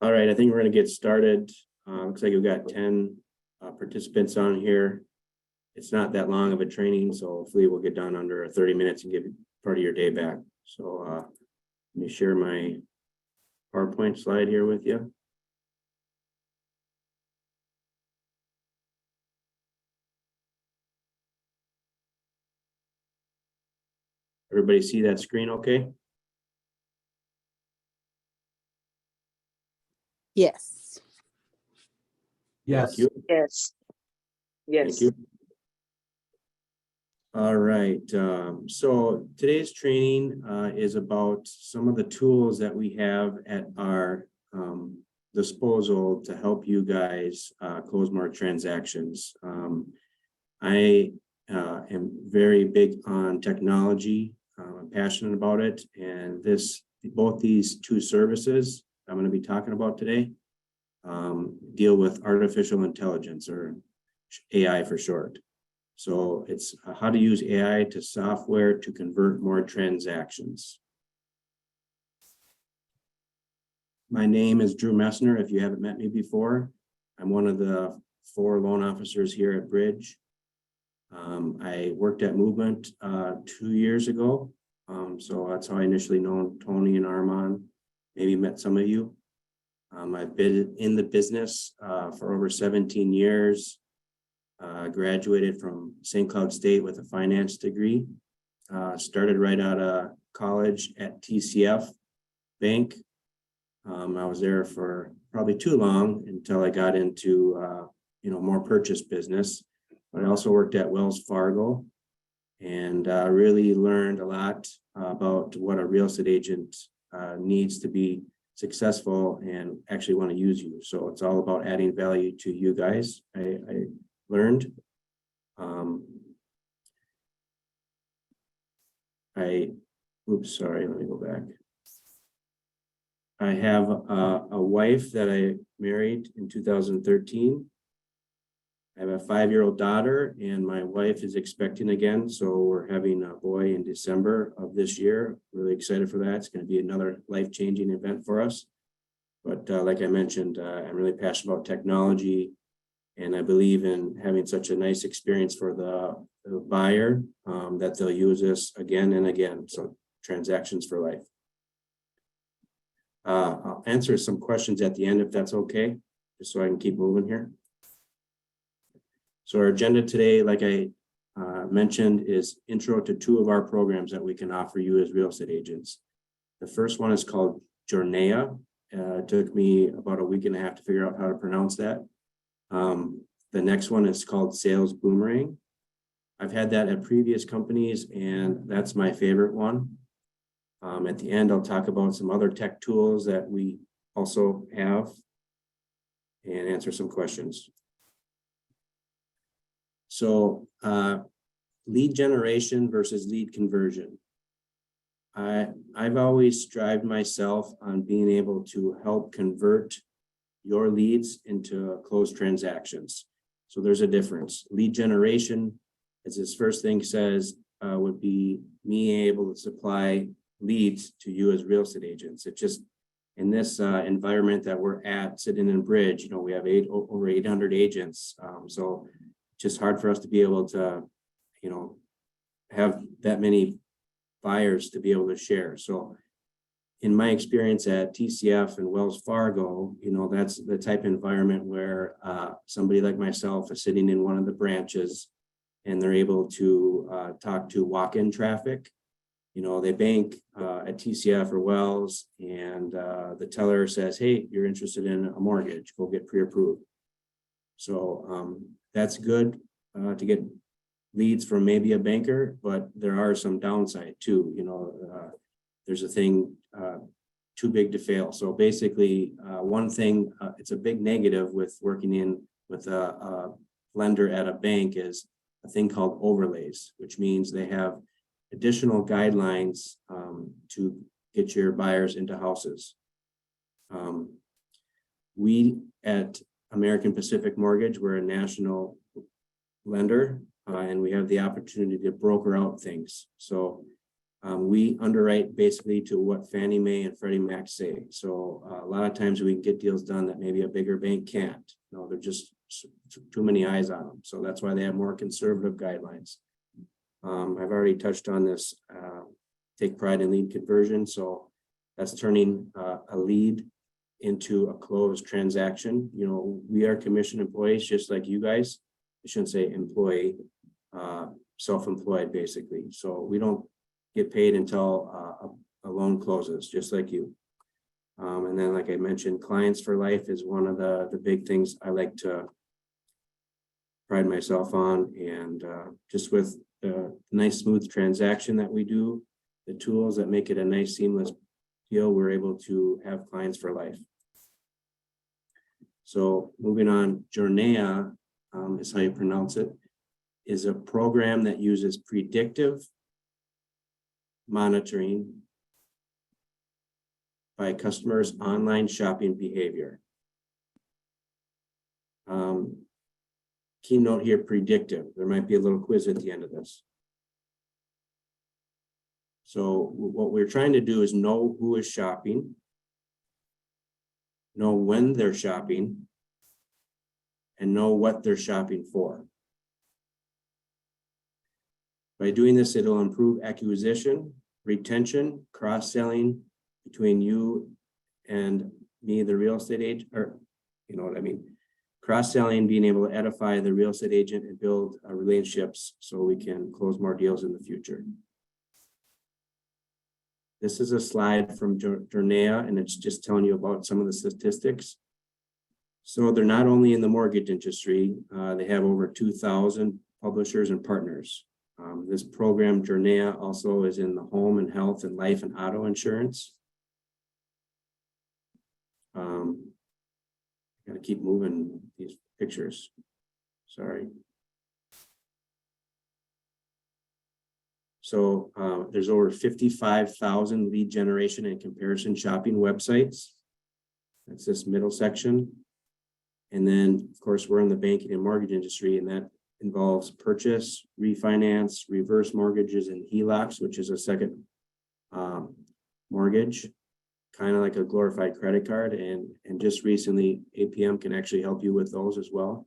All right, I think we're going to get started. Looks like we've got 10 participants on here. It's not that long of a training, so hopefully we'll get done under 30 minutes and give part of your day back. So let me share my PowerPoint slide here with you. Everybody see that screen okay? Yes. Yes. Thank you. Yes. Thank you. All right, so today's training is about some of the tools that we have at our disposal to help you guys close more transactions. I am very big on technology. I'm passionate about it, and both these two services I'm going to be talking about today deal with artificial intelligence, or AI for short. So it's how to use AI to software to convert more transactions. My name is Drew Messner. If you haven't met me before, I'm one of the 4 loan officers here at Bridge. I worked at Movement 2 years ago. So that's how I initially known Tony and Armand, maybe met some of you. I've been in the business for over 17 years. Graduated from St. Cloud State with a finance degree. Started right out of college at TCF Bank. I was there for probably too long until I got into more purchase business. But I also worked at Wells Fargo and really learned a lot about what a real estate agent needs to be successful and actually want to use you. So it's all about adding value to you guys. I learned. Sorry, let me go back. I have a wife that I married in 2013. I have a 5-year-old daughter, and my wife is expecting again. So we're having a boy in December of this year. Really excited for that. It's going to be another life-changing event for us. But like I mentioned, I'm really passionate about technology. And I believe in having such a nice experience for the buyer that they'll use this again and again. So transactions for life. I'll answer some questions at the end if that's okay, just so I can keep moving here. So our agenda today, like I mentioned, is intro to 2 of our programs that we can offer you as real estate agents. The first one is called Jornea. It took me about a week and a half to figure out how to pronounce that. The next one is called Sales Boomerang. I've had that at previous companies, and that's my favorite one. At the end, I'll talk about some other tech tools that we also have and answer some questions. So lead generation versus lead conversion. I've always strived myself on being able to help convert your leads into closed transactions. So there's a difference. Lead generation, as this first thing says, would be me able to supply leads to you as real estate agents. It just, in this environment that we're at, sitting in Bridge, we have over 800 agents. So it's just hard for us to be able to, have that many buyers to be able to share. So in my experience at TCF and Wells Fargo, that's the type of environment where somebody like myself is sitting in one of the branches and they're able to talk to walk-in traffic. They bank at TCF or Wells, and the teller says, hey, you're interested in a mortgage, go get pre-approved. So that's good to get leads from maybe a banker, but there are some downside too. There's a thing too big to fail. So basically, one thing, it's a big negative with working with a lender at a bank is a thing called overlays, which means they have additional guidelines to get your buyers into houses. We at American Pacific Mortgage, we're a national lender, and we have the opportunity to broker out things. So We underwrite basically to what Fannie Mae and Freddie Mac say. So a lot of times we can get deals done that maybe a bigger bank can't. They're just too many eyes on them. So that's why they have more conservative guidelines. I've already touched on this, take pride in lead conversion. So that's turning a lead into a closed transaction. We are commission employees, just like you guys. I shouldn't say employee, self-employed basically. So we don't get paid until a loan closes, just like you. And then, like I mentioned, clients for life is one of the big things I like to pride myself on. And just with the nice smooth transaction that we do, the tools that make it a nice seamless deal, we're able to have clients for life. So moving on, Journea is how you pronounce it, is a program that uses predictive monitoring by customers' online shopping behavior. Keynote here, predictive. There might be a little quiz at the end of this. So what we're trying to do is know who is shopping, know when they're shopping, and know what they're shopping for. By doing this, it'll improve acquisition, retention, cross-selling between you and me, the real estate agent, or you know what I mean? Cross-selling, being able to edify the real estate agent and build relationships so we can close more deals in the future. This is a slide from Journea, and it's just telling you about some of the statistics. So they're not only in the mortgage industry, they have over 2,000 publishers and partners. This program, Journea, also is in the home and health and life and auto insurance. Gotta keep moving these pictures. Sorry. So there's over 55,000 lead generation and comparison shopping websites. That's this middle section. And then, of course, we're in the banking and mortgage industry, and that involves purchase, refinance, reverse mortgages, and HELOCs, which is a second mortgage, kind of like a glorified credit card. And just recently, APM can actually help you with those as well,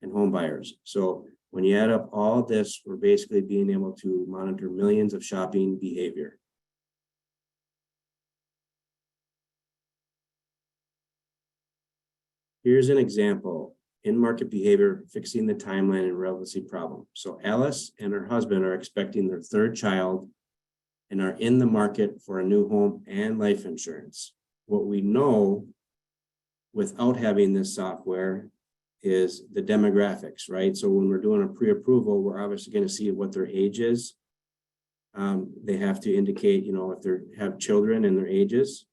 and home buyers. So when you add up all this, we're basically being able to monitor millions of shopping behavior. Here's an example, in-market behavior, fixing the timeline and relevancy problem. So Alice and her husband are expecting their third child and are in the market for a new home and life insurance. What we know without having this software is the demographics, right? So when we're doing a pre-approval, we're obviously going to see what their age is. They have to indicate, if they have children and their ages,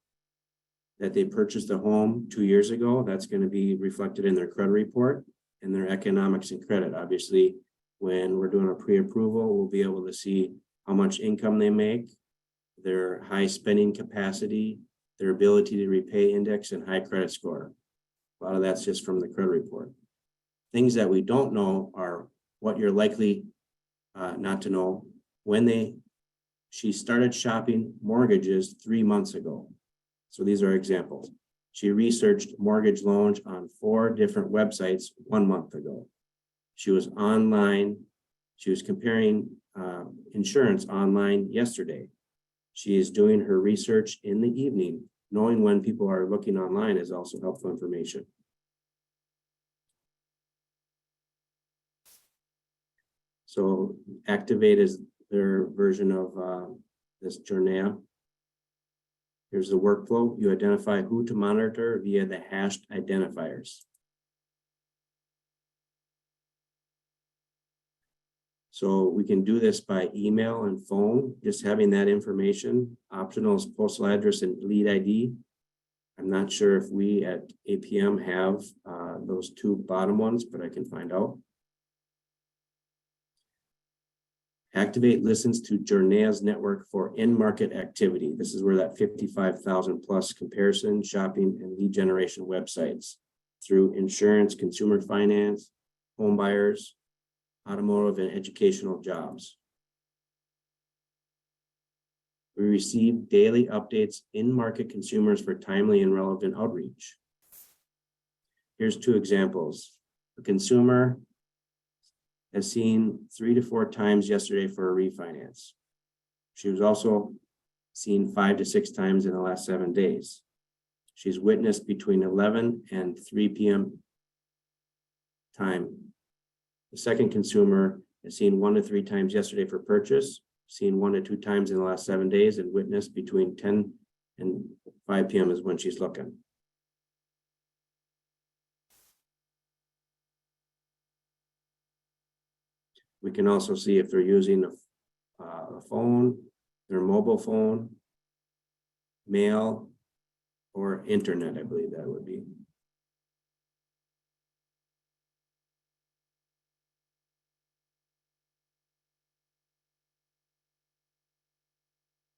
that they purchased a home 2 years ago. That's going to be reflected in their credit report and their economics and credit. Obviously, when we're doing a pre-approval, we'll be able to see how much income they make, their high spending capacity, their ability to repay index, and high credit score. A lot of that's just from the credit report. Things that we don't know are what you're likely not to know. She started shopping mortgages 3 months ago. So these are examples. She researched mortgage loans on 4 different websites 1 month ago. She was online. She was comparing insurance online yesterday. She is doing her research in the evening. Knowing when people are looking online is also helpful information. So Activate is their version of this Journea. Here's the workflow. You identify who to monitor via the hashed identifiers. So we can do this by email and phone, just having that information. Optional is postal address and lead ID. I'm not sure if we at APM have those 2 bottom ones, but I can find out. Activate listens to Journea's network for in-market activity. This is where that 55,000 plus comparison, shopping, and lead generation websites through insurance, consumer finance, home buyers, automotive, and educational jobs. We receive daily updates in market consumers for timely and relevant outreach. Here's two examples. A consumer has seen 3 to 4 times yesterday for a refinance. She was also seen 5 to 6 times in the last 7 days. She's witnessed between 11 and 3 p.m. time. The second consumer has seen 1 to 3 times yesterday for purchase, seen 1 to 2 times in the last 7 days, and witnessed between 10 and 5 p.m. is when she's looking. We can also see if they're using a phone, their mobile phone, mail, or internet, I believe that would be.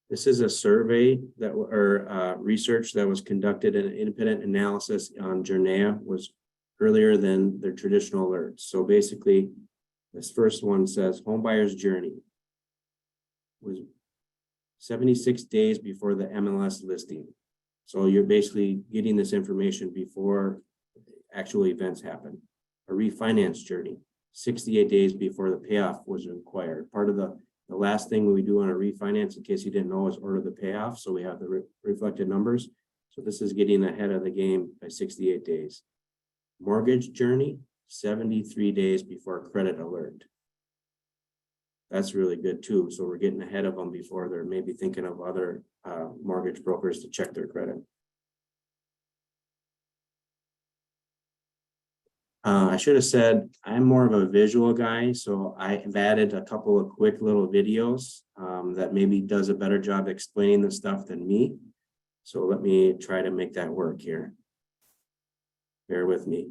This is a survey that, or research that was conducted, an independent analysis on Journaya was earlier than their traditional alerts. So basically, this first one says home buyer's journey was 76 days before the MLS listing. So you're basically getting this information before actual events happen. A refinance journey, 68 days before the payoff was required. Part of the last thing we do on a refinance, in case you didn't know, is order the payoff. So we have the reflected numbers. So this is getting ahead of the game by 68 days. Mortgage journey, 73 days before credit alert. That's really good too. So we're getting ahead of them before they're maybe thinking of other mortgage brokers to check their credit. I should have said I'm more of a visual guy, so I've added a couple of quick little videos that maybe does a better job explaining the stuff than me. So let me try to make that work here. Bear with me.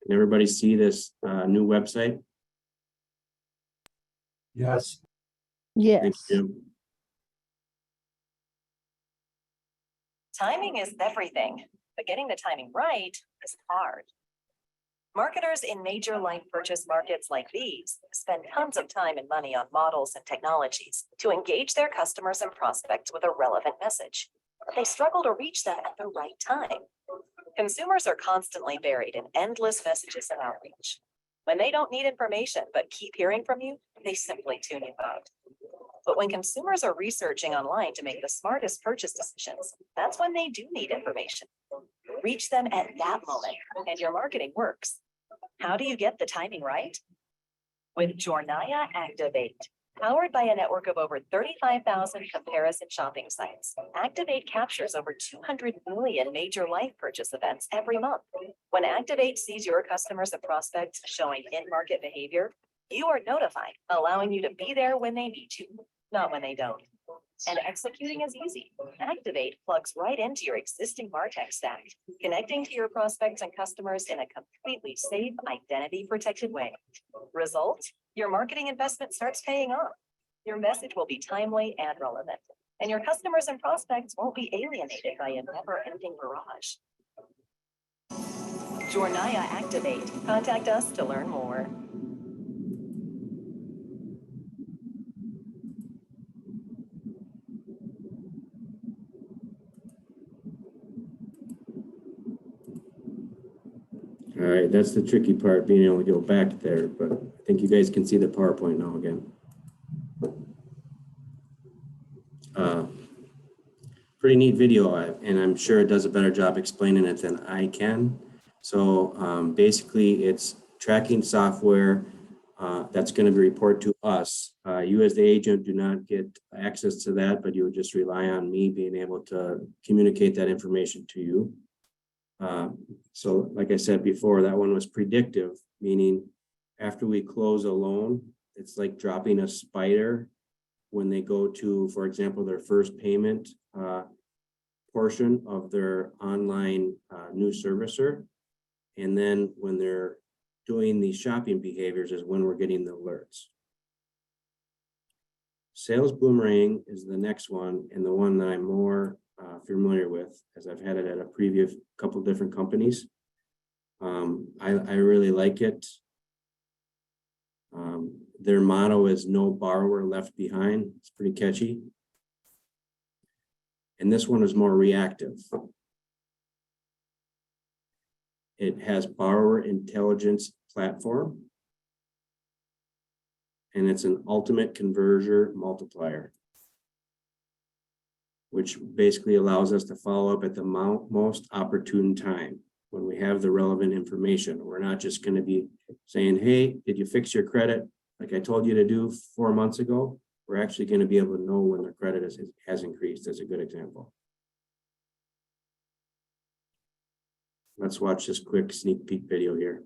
Can everybody see this new website? Yes. Thank Yes. you. Timing is everything, but getting the timing right is hard. Marketers in major life purchase markets like these spend tons of time and money on models and technologies to engage their customers and prospects with a relevant message. But they struggle to reach them at the right time. Consumers are constantly buried in endless messages and outreach. When they don't need information but keep hearing from you, they simply tune you out. But when consumers are researching online to make the smartest purchase decisions, that's when they do need information. Reach them at that moment, and your marketing works. How do you get the timing right? With Journaya Activate. Powered by a network of over 35,000 comparison shopping sites, Activate captures over 200 million major life purchase events every month. When Activate sees your customers and prospects showing in-market behavior, you are notified, allowing you to be there when they need you, not when they don't. And executing is easy. Activate plugs right into your existing MarTech stack, connecting to your prospects and customers in a completely safe, identity-protected way. Result? Your marketing investment starts paying off. Your message will be timely and relevant, and your customers and prospects won't be alienated by a never-ending barrage. Journaya Activate. Contact us to learn more. All right, that's the tricky part, being able to go back there, but I think you guys can see the PowerPoint now again. Pretty neat video, and I'm sure it does a better job explaining it than I can. So basically, it's tracking software that's going to be reported to us. You as the agent do not get access to that, but you would just rely on me being able to communicate that information to you. So like I said before, that one was predictive, meaning after we close a loan, it's like dropping a spider when they go to, for example, their first payment portion of their online new servicer. And then when they're doing these shopping behaviors is when we're getting the alerts. Sales boomerang is the next one, and the one that I'm more familiar with, as I've had it at a previous couple different companies. I really like it. Their motto is no borrower left behind. It's pretty catchy. And this one is more reactive. It has borrower intelligence platform. And it's an ultimate conversion multiplier, which basically allows us to follow up at the most opportune time when we have the relevant information. We're not just going to be saying, hey, did you fix your credit like I told you to do 4 months ago? We're actually going to be able to know when their credit has increased, as a good example. Let's watch this quick sneak peek video here.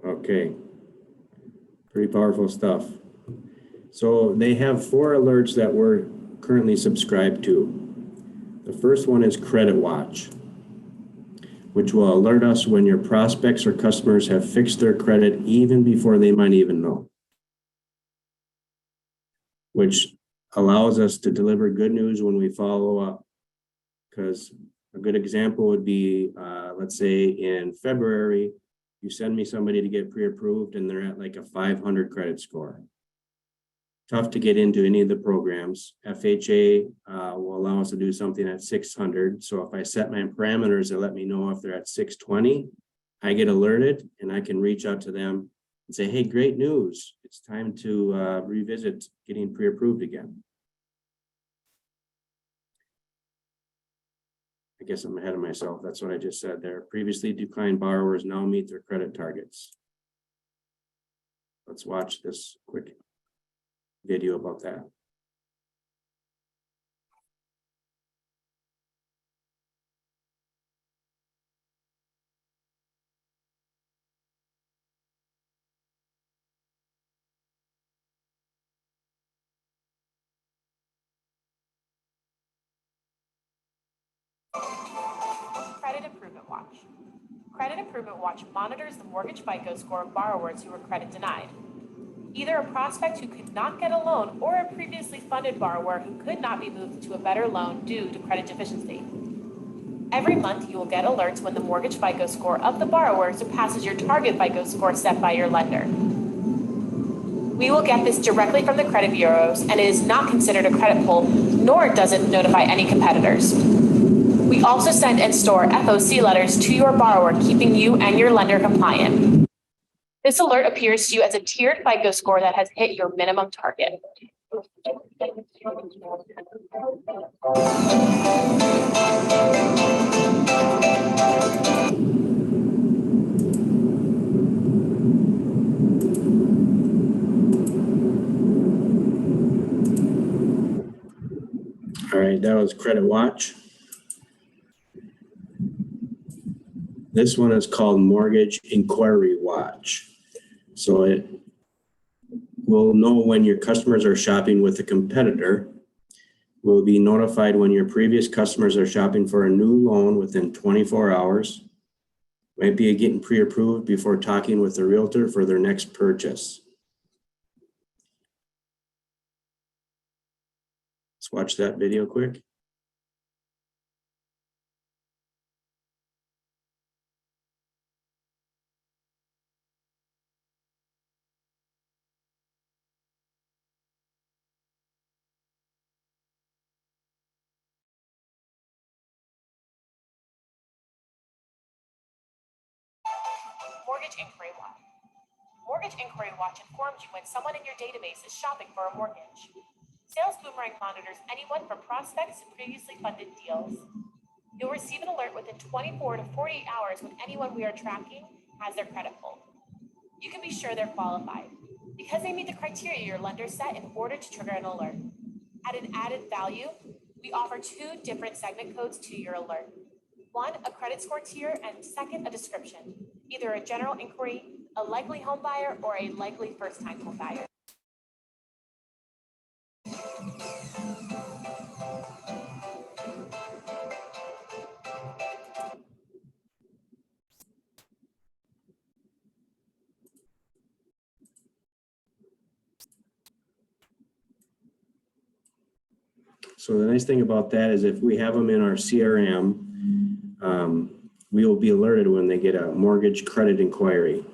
Okay, pretty powerful stuff. So they have 4 alerts that we're currently subscribed to. The first one is Credit Watch, which will alert us when your prospects or customers have fixed their credit even before they might even know, which allows us to deliver good news when we follow up. Because a good example would be, let's say in February, you send me somebody to get pre-approved and they're at like a 500 credit score. Tough to get into any of the programs. FHA will allow us to do something at 600. So if I set my parameters that let me know if they're at 620, I get alerted and I can reach out to them and say, hey, great news. It's time to revisit getting pre-approved again. I guess I'm ahead of myself. That's what I just said there. Previously declined borrowers now meet their credit targets. Let's watch this quick video about that. Credit Improvement Watch. Credit Improvement Watch monitors the mortgage FICO score of borrowers who were credit denied. Either a prospect who could not get a loan or a previously funded borrower who could not be moved to a better loan due to credit deficiency. Every month, you will get alerts when the mortgage FICO score of the borrower surpasses your target FICO score set by your lender. We will get this directly from the credit bureaus, and it is not considered a credit pull, nor does it notify any competitors. We also send and store FOC letters to your borrower, keeping you and your lender compliant. This alert appears to you as a tiered FICO score that has hit your minimum target. All right, that was Credit Watch. This one is called Mortgage Inquiry Watch. So it will know when your customers are shopping with a competitor. Will be notified when your previous customers are shopping for a new loan within 24 hours. Might be getting pre-approved before talking with the realtor for their next purchase. Let's watch that video quick. Mortgage Inquiry Watch. Mortgage Inquiry Watch informs you when someone in your database is shopping for a mortgage. Sales Boomerang monitors anyone from prospects to previously funded deals. You'll receive an alert within 24 to 48 hours when anyone we are tracking has their credit pulled. You can be sure they're qualified because they meet the criteria your lender set in order to trigger an alert. At an added value, we offer 2 different segment codes to your alert. One, a credit score tier, and second, a description, either a general inquiry, a likely home buyer, or a likely first-time home buyer. So the nice thing about that is if we have them in our CRM, we will be alerted when they get a mortgage credit inquiry.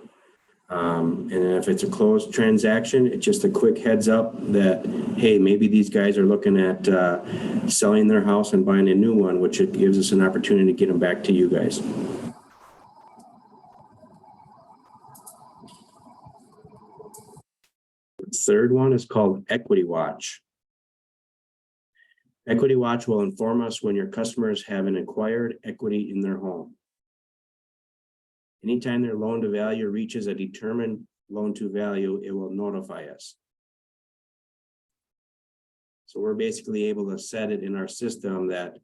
And if it's a closed transaction, it's just a quick heads up that, hey, maybe these guys are looking at selling their house and buying a new one, which it gives us an opportunity to get them back to you guys. The third one is called Equity Watch. Equity Watch will inform us when your customers have an acquired equity in their home. Anytime their loan to value reaches a determined loan to value, it will notify us. So we're basically able to set it in our system that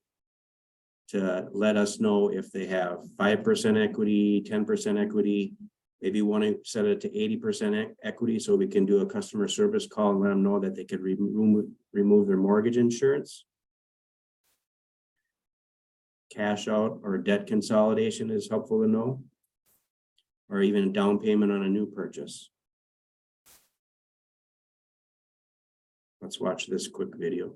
to let us know if they have 5% equity, 10% equity, maybe want to set it to 80% equity so we can do a customer service call and let them know that they could remove their mortgage insurance. Cash out or debt consolidation is helpful to know, or even a down payment on a new purchase. Let's watch this quick video.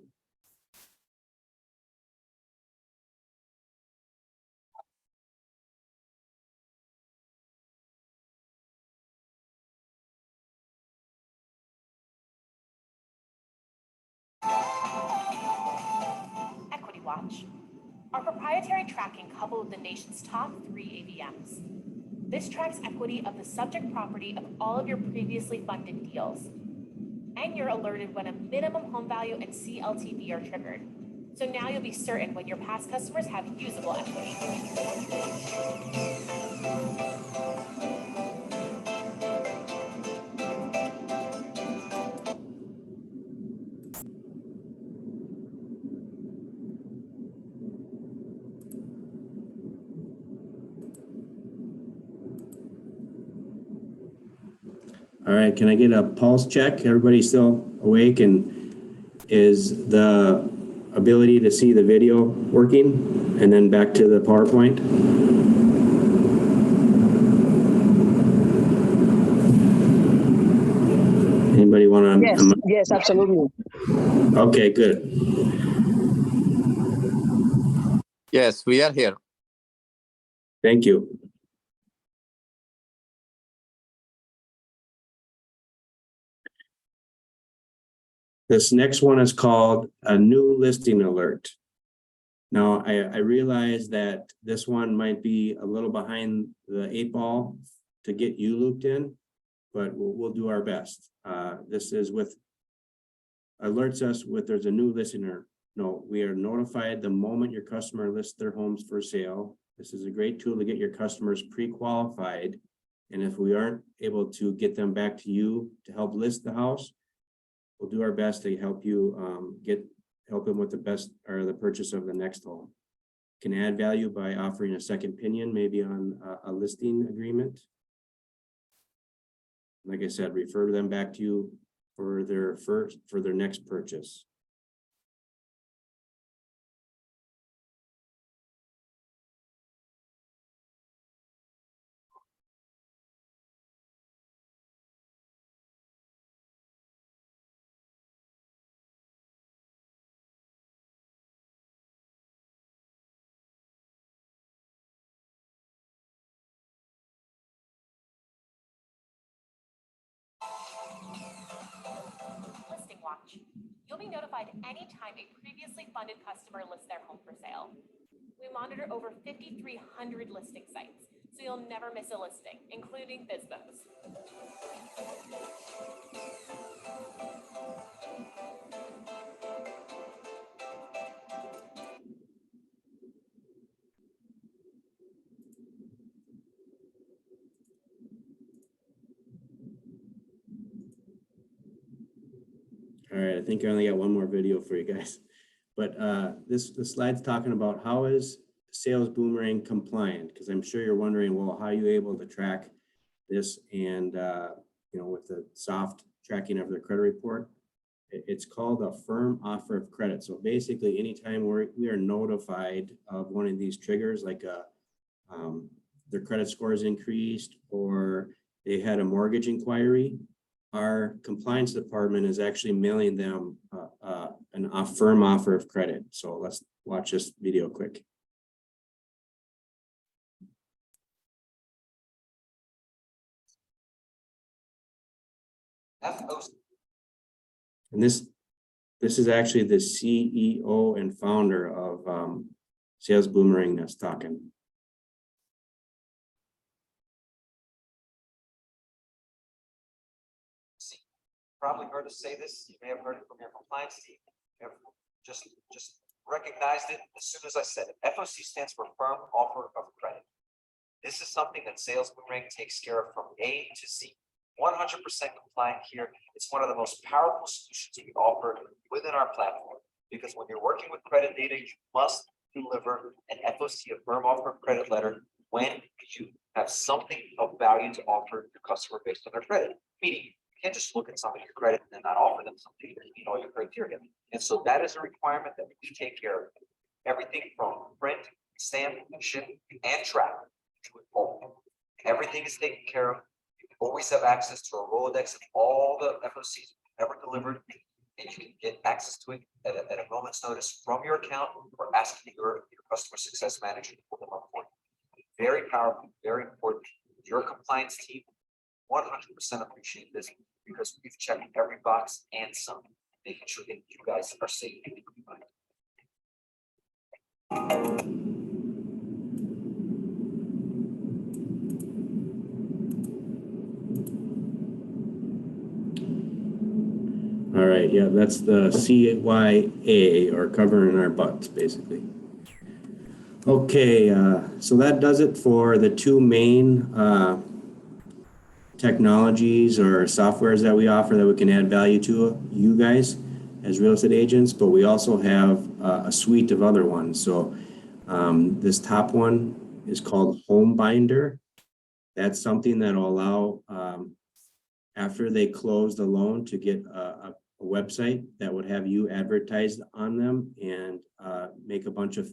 Equity Watch. Our proprietary tracking coupled with the nation's top 3 APMs. This tracks equity of the subject property of all of your previously funded deals. And you're alerted when a minimum home value and CLTV are triggered. So now you'll be certain when your past customers have usable equity. All right, can I get a pulse check? Everybody still awake? And is the ability to see the video working? And then back to the PowerPoint. Anybody want to? Yes, yes, absolutely. Okay, good. Yes, we are here. Thank you. This next one is called a new listing alert. Now, I realize that this one might be a little behind the 8 ball to get you looped in, but we'll do our best. This is with alerts us with there's a new listener. No, we are notified the moment your customer lists their homes for sale. This is a great tool to get your customers pre-qualified. And if we aren't able to get them back to you to help list the house, we'll do our best to help you help them with the best or the purchase of the next home. Can add value by offering a second opinion, maybe on a listing agreement. Like I said, refer them back to you for their next purchase. Listing Watch. You'll be notified anytime a previously funded customer lists their home for sale. We monitor over 5,300 listing sites, so you'll never miss a listing, including BizBo's. All right, I think I only got one more video for you guys. But the slide's talking about how is Sales Boomerang compliant? Because I'm sure you're wondering, well, how are you able to track this and, with the soft tracking of their credit report? It's called a firm offer of credit. So basically, anytime we are notified of one of these triggers, like their credit score is increased or they had a mortgage inquiry, our compliance department is actually mailing them a firm offer of credit. So let's watch this video quick. And this is actually the CEO and founder of Sales Boomerang that's talking. Probably heard us say this. You may have heard it from your compliance team. You have just recognized it as soon as I said it. FOC stands for Firm Offer of Credit. This is something that Sales Boomerang takes care of from A to Z. 100% compliant here. It's one of the most powerful solutions we offer within our platform, because when you're working with credit data, you must deliver an FOC, a Firm Offer of Credit letter, when you have something of value to offer your customer based on their credit. Meaning, you can't just look at somebody's credit and then not offer them something that meet all your criteria. And so that is a requirement that we take care of. Everything from print, stamp, ship, and track to it all. Everything is taken care of. You always have access to a Rolodex of all the FOCs ever delivered, and you can get access to it at a moment's notice from your account or asking your customer success manager to pull them up for you. Very powerful, very important. Your compliance team 100% appreciate this, because we've checked every box and some, making sure that you guys are safe and compliant. All right, yeah, that's the CYA, or covering our butts, basically. Okay, so that does it for the two main technologies or softwares that we offer that we can add value to you guys as real estate agents, but we also have a suite of other ones. So this top one is called Home Binder. That's something that will allow after they close the loan to get a website that would have you advertised on them and make a bunch of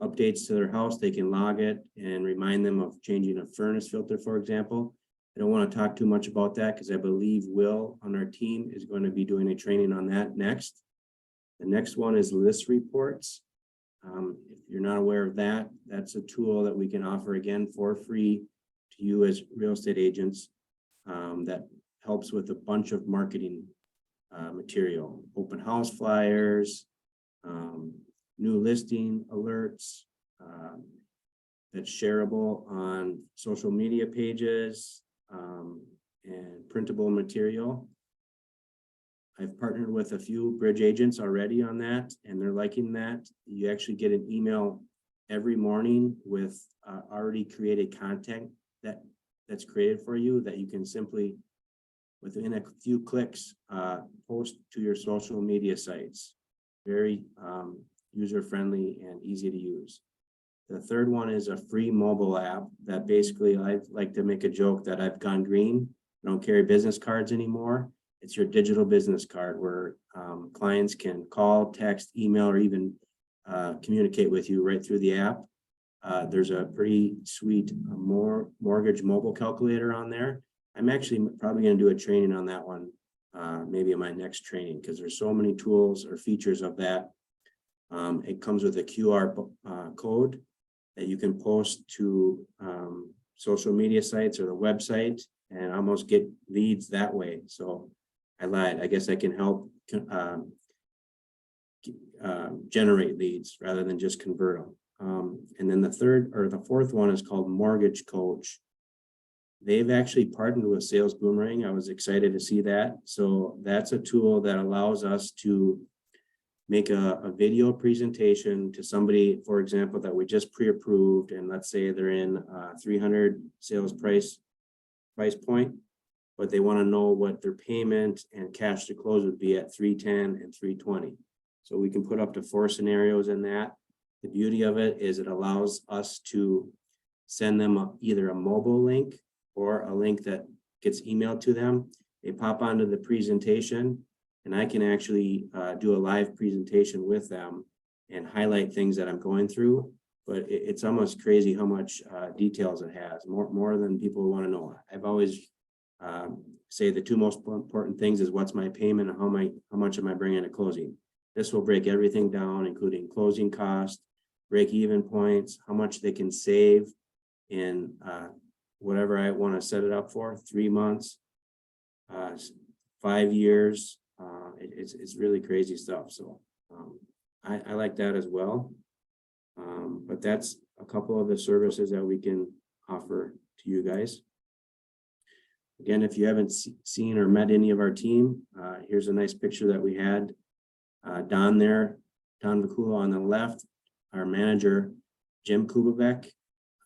updates to their house. They can log it and remind them of changing a furnace filter, for example. I don't want to talk too much about that because I believe Will on our team is going to be doing a training on that next. The next one is List Reports. If you're not aware of that, that's a tool that we can offer again for free to you as real estate agents that helps with a bunch of marketing material, open house flyers, new listing alerts that's shareable on social media pages, and printable material. I've partnered with a few bridge agents already on that, and they're liking that. You actually get an email every morning with already created content that's created for you that you can simply, within a few clicks, post to your social media sites. Very user-friendly and easy to use. The third one is a free mobile app that basically, I like to make a joke that I've gone green. I don't carry business cards anymore. It's your digital business card where clients can call, text, email, or even communicate with you right through the app. There's a pretty sweet mortgage mobile calculator on there. I'm actually probably going to do a training on that one, maybe in my next training, because there's so many tools or features of that. It comes with a QR code that you can post to social media sites or the website and almost get leads that way. So I lied. I guess I can help generate leads rather than just convert them. And then the fourth one is called Mortgage Coach. They've actually partnered with Sales Boomerang. I was excited to see that. So that's a tool that allows us to make a video presentation to somebody, for example, that we just pre-approved, and let's say they're in 300 sales price point, but they want to know what their payment and cash to close would be at 310 and 320. So we can put up to 4 scenarios in that. The beauty of it is it allows us to send them either a mobile link or a link that gets emailed to them. They pop onto the presentation, and I can actually do a live presentation with them and highlight things that I'm going through. But it's almost crazy how much details it has, more than people want to know. I've always say the 2 most important things is what's my payment and how much am I bringing to closing. This will break everything down, including closing cost, break-even points, how much they can save in whatever I want to set it up for, 3 months, 5 years. It's really crazy stuff. So I like that as well. But that's a couple of the services that we can offer to you guys. Again, if you haven't seen or met any of our team, here's a nice picture that we had. Don Vakula on the left, our manager, Jim Kubavek.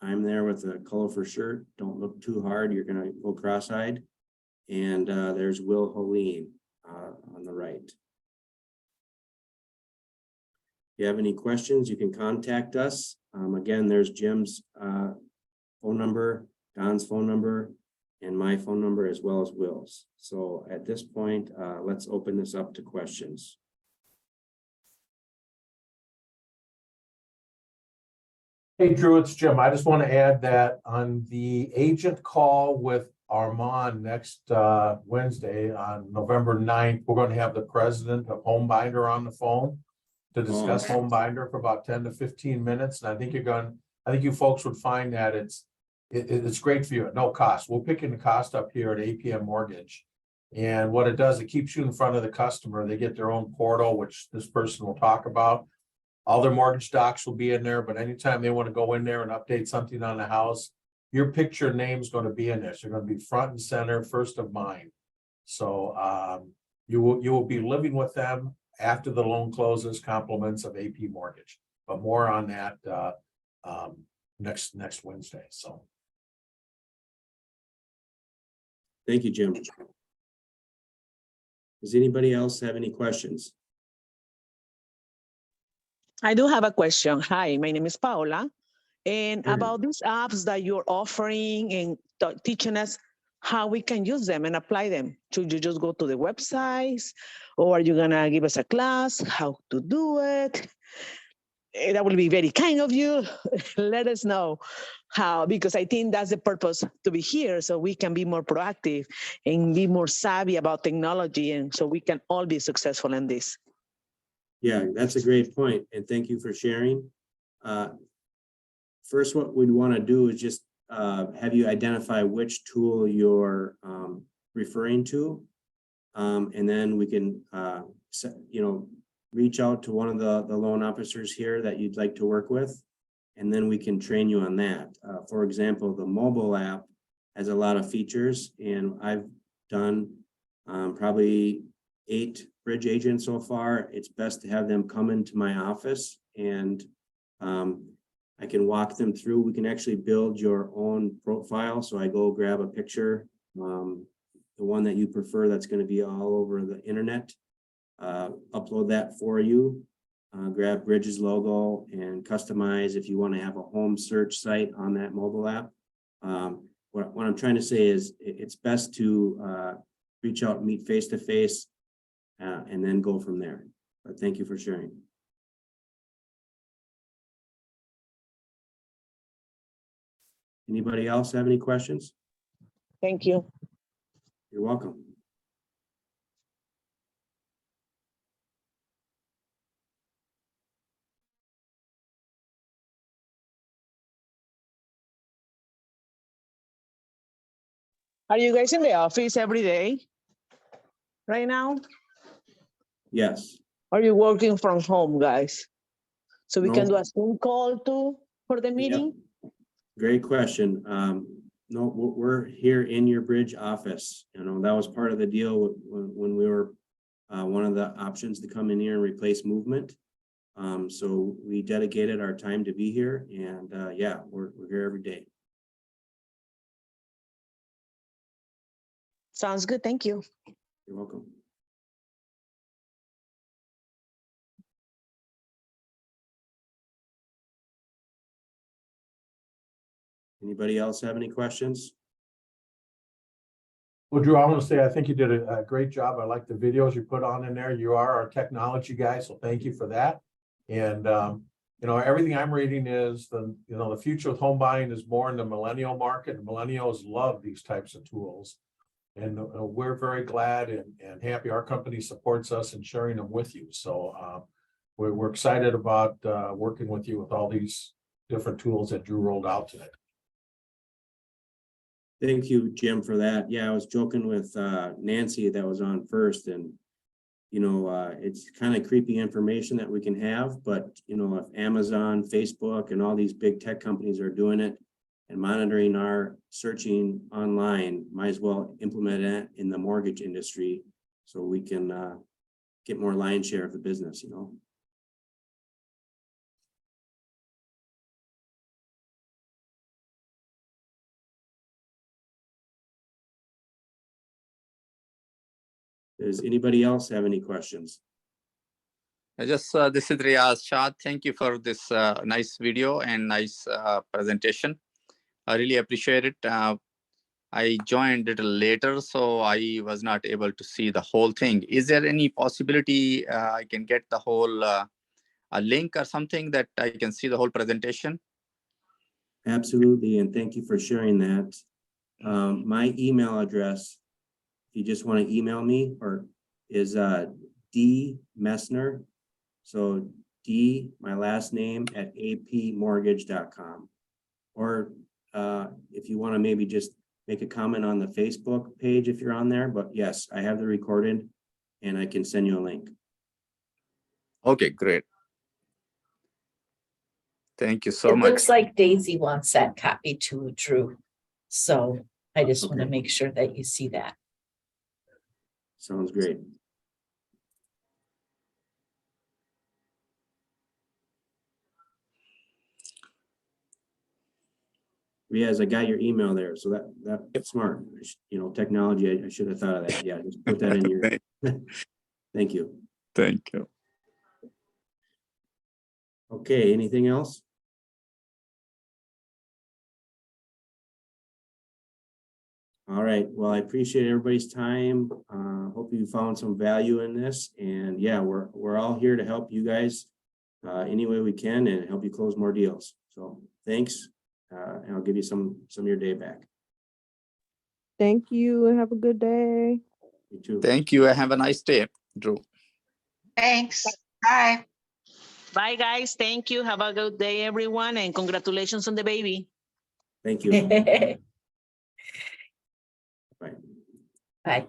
I'm there with a colorful shirt. Don't look too hard. You're going to go cross-eyed. And there's Will Holeen on the right. If you have any questions, you can contact us. Again, there's Jim's phone number, Don's phone number, and my phone number, as well as Will's. So at this point, let's open this up to questions. Hey, Drew, it's Jim. I just want to add that on the agent call with Armand next Wednesday on November 9th, we're going to have the president of Homebinder on the phone to discuss Homebinder for about 10 to 15 minutes. And I think you folks would find that it's great for you at no cost. We're picking the cost up here at APM Mortgage. And what it does, it keeps you in front of the customer. They get their own portal, which this person will talk about. All their mortgage docs will be in there, but anytime they want to go in there and update something on the house, your picture name is going to be in there. So you're going to be front and center, first of mind. So you will be living with them after the loan closes, compliments of AP Mortgage. But more on that next Wednesday. So Thank you, Jim. Does anybody else have any questions? I do have a question. Hi, my name is Paola. And Sure. about these apps that you're offering and teaching us how we can use them and apply them. Should you just go to the websites, or are you gonna give us a class how to do it? That will be very kind of you. Let us know how, because I think that's the purpose to be here, so we can be more proactive and be more savvy about technology, and so we can all be successful in this. Yeah, that's a great point, and thank you for sharing. First, what we'd want to do is just have you identify which tool you're referring to, and then we can, reach out to one of the loan officers here that you'd like to work with, and then we can train you on that. For example, the mobile app has a lot of features, and I've done probably 8 bridge agents so far, it's best to have them come into my office and I can walk them through. We can actually build your own profile. So I go grab a picture, the one that you prefer that's going to be all over the internet, upload that for you, grab Bridge's logo and customize if you want to have a home search site on that mobile app. What I'm trying to say is it's best to reach out, meet face-to-face, and then go from there. But thank you for sharing. Anybody else have any questions? Thank you. You're welcome. Are you guys in the office every day right now? Yes. Are you working from home, guys? So we can No. do a Zoom call too for the meeting? Yep. Great question. No, we're here in your Bridge office. You know, that was part of the deal when we were one of the options to come in here and replace movement. So we dedicated our time to be here, and yeah, we're here every day. Sounds good. Thank you. You're welcome. Anybody else have any questions? Well, Drew, I want to say, I think you did a great job. I like the videos you put on in there. You are our technology guy, so thank you for that. And, you know, everything I'm reading is the future of home buying is more in the millennial market. Millennials love these types of tools. And we're very glad and happy our company supports us in sharing them with you. So we're excited about working with you with all these different tools that Drew rolled out today. Thank you, Jim, for that. Yeah, I was joking with Nancy that was on first, and you know, it's kind of creepy information that we can have, but you know, if Amazon, Facebook, and all these big tech companies are doing it and monitoring our searching online, might as well implement it in the mortgage industry so we can get more lion's share of the business, you know. Does anybody else have any questions? This is Riaz Shah. Thank you for this nice video and nice presentation. I really appreciate it. I joined a little later, so I was not able to see the whole thing. Is there any possibility I can get the whole a link or something that I can see the whole presentation? Absolutely, and thank you for sharing that. My email address, if you just want to email me, or is D Messner. So D, my last name, at apmortgage.com. Or if you want to maybe just make a comment on the Facebook page if you're on there. But yes, I have the recorded and I can send you a link. Okay, great. Thank you so It much. looks like Daisy wants that copy too, Drew. So I just want to Okay. make sure that you see that. Sounds great. Riaz, I got your email there, so that's smart. You know, technology, I should have thought of that. Yeah, just put that in your. Thank you. Thank you. Okay, anything else? All right, well, I appreciate everybody's time. Hope you found some value in this, and yeah, we're all here to help you guys any way we can and help you close more deals. So thanks, and I'll give you some of your day back. Thank you and have a good day. You too. Thank you. Have a nice day, Drew. Thanks. Bye. Bye, guys. Thank you. Have a good day, everyone. And congratulations on the baby. Thank you. Bye. Bye.